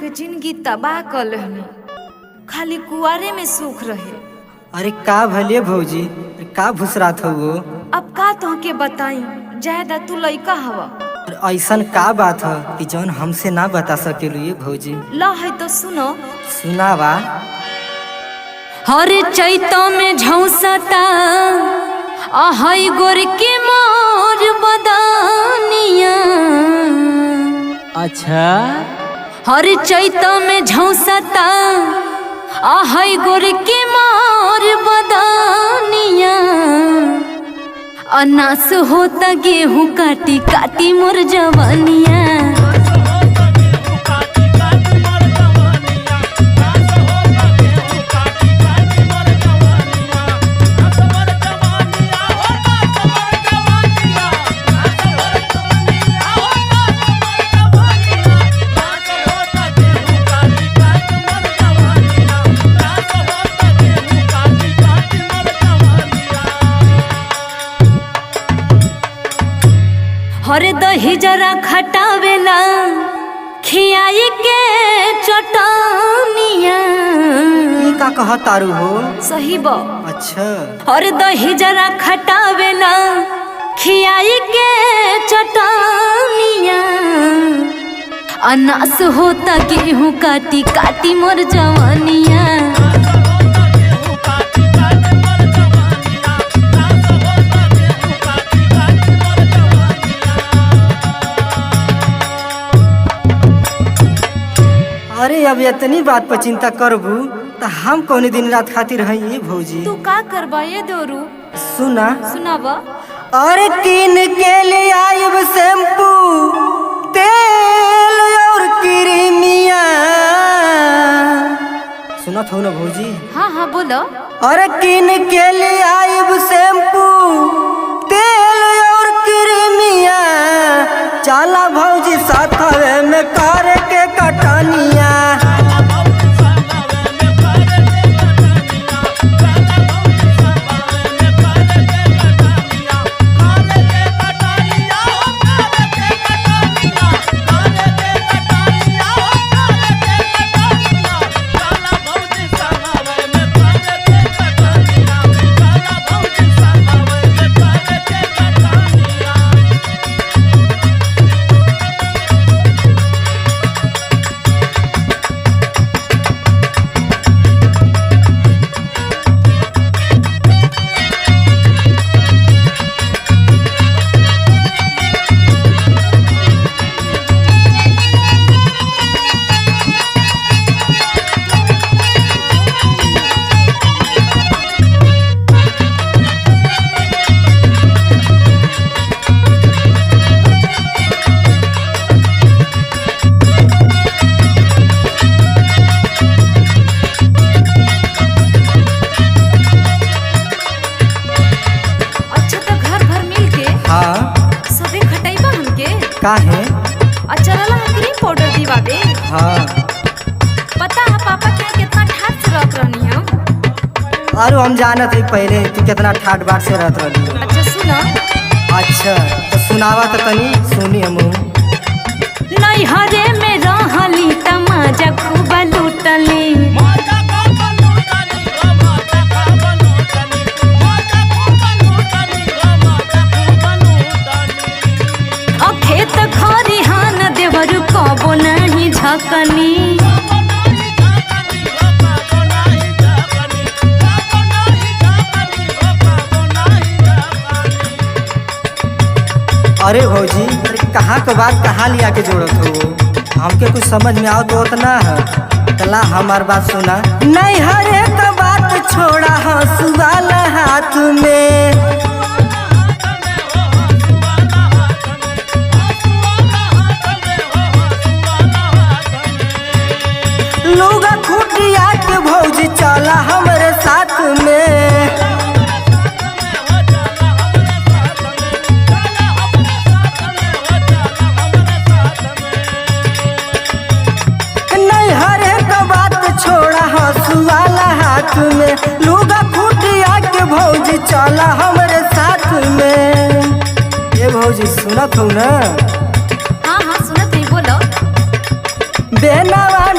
के जिंदगी तबाह कर हमें, खाली कुआरे में सुख रहे। अरे का भले भौजी, अरे का भुसरात हो वो? अब का तोहके बताई, ज्यादा तू लइका हवा। ऐसन का बात है कि जौन हमसे ना बता सकेलू ये भौजी? ला है तो सुनो। सुनावा। हर चैतो में झौसता आहई गोर के मोर बदानिया। अच्छा, हर चैतो में झौसता आहई गोर के मोर बदानिया। अनास होता गेहूं काटी काटी मोर जवानिया। हर दही जरा खटावेला खियाई के चटनिया। ये का कहा तारू हो? सही बा। अच्छा, हर दही जरा खटावेला खियाई के चटनिया। अनास होता गेहूं काटी काटी मोर जवानिया। अरे अब इतनी बात पर चिंता करबू तो हम कौन दिन रात खातिर हैं ये भौजी? तू का करबा ये दोरू? सुना। सुनावा। अरे किन के ले आयब शैम्पू तेल और क्रीमिया। सुनत हो ना भौजी? हाँ हाँ बोलो। अरे किन के ले आयब शैम्पू तेल और क्रीमिया। चला भौजी साथवे में कर के कटनिया। का है? अच्छा लला क्रीम पाउडर दीवाबे। हाँ। पता है पापा क्या कितना ठाट से रख रहनी हम। अरे हम जानत है पहले तू कितना ठाट बाट से रहत रही। अच्छा सुना। अच्छा तो सुनावा तो तनी सुनी हम। नहीं हरे में रहली तमाजा खूब लूटली। खेत खरिहान देवर कबो नहीं झकनी। अरे भौजी, अरे कहाँ का बात कहाँ लिया के जोड़त हो? हमके कुछ समझ में आओ तो उतना है। चला हमार बात सुना। नहीं हरे का बात छोड़ा हंसुआल हाथ में। लुगा खुटिया के भौजी चला हमारे साथ में। नहीं हरे का बात छोड़ा हंसुआला हाथ में। लुगा खुटिया के भौजी चला हमारे साथ में। ये भौजी सुनत हो ना? हाँ हाँ सुनत है, बोलो। बेनवा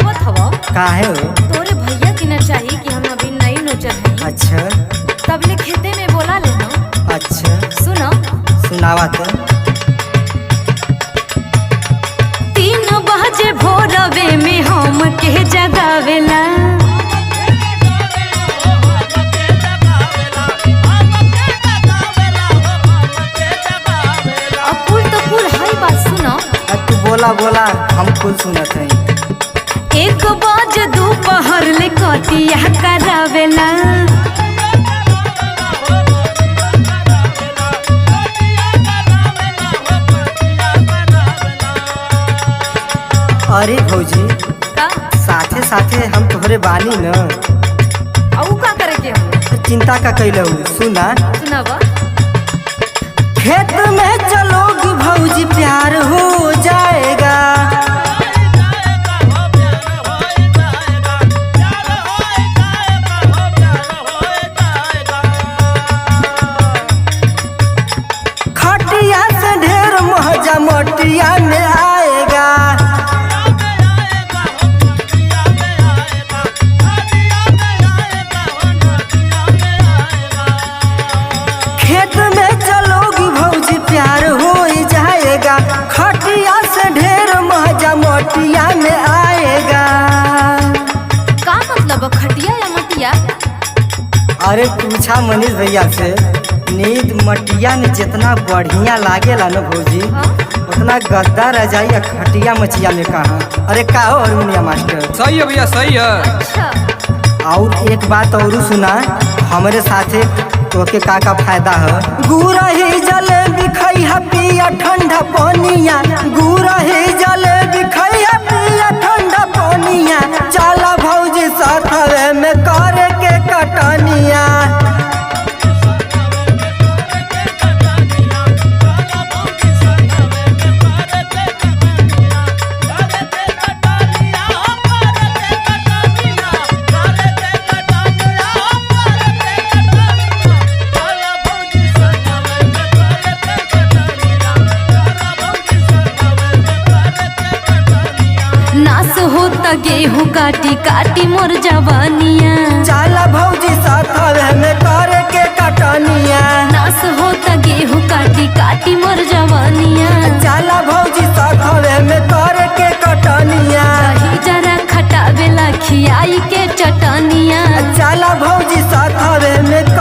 बतावत हवा काहे हो? तोरे भैया की न चाहिए कि हम अभी नई नोचर हैं। अच्छा तबले खेते में बोला लेना। अच्छा सुनो सुनावा तो। 3 बजे भोरवे में हम के जगावेला। कुल तो कुल हई बात सुनो। तू बोला बोला हम कुल सुनत हैं। 1 बजे दोपहर ले कटिया करावेला। अरे भौजी का साथे साथे हम तोहरे बानी न, औ का करे के हम तो चिंता का कैलू। सुना सुनावा। खेत में चलोगी भौजी प्यार हो जाएगा। खटिया से ढेर मजा मटिया में आएगा। खेत में चलोगी भौजी प्यार हो जाएगा। खटिया से ढेर मजा मटिया में आएगा। का मतलब खटिया या मटिया? अरे पूछा मनीष भैया से, नींद मटिया में जितना बढ़िया लागेला न भौजी, हाँ? उतना गद्दा रजाई या खटिया मचिया में कहाँ। अरे का हो हारमोनिया मास्टर? सही है भैया सही है। अच्छा और एक बात और सुना, हमारे साथे तोके का फायदा है। गुरही जलेबी खैहा पिया ठंडा पानिया। गुरही जलेबी खैहा पिया ठंडा पानिया। चला भौजी साथवे में करे के कटनिया। नास होता गेहूं काटी काटी मोर जवानिया। चला भौजी साथवे में करे के कटनिया। नास होता गेहूं काटी काटी मोर जवानिया। चला भौजी साथवे में करे के कटनिया। दही जरा खटावेला खियाई के चटनिया। चला भौजी साथवे में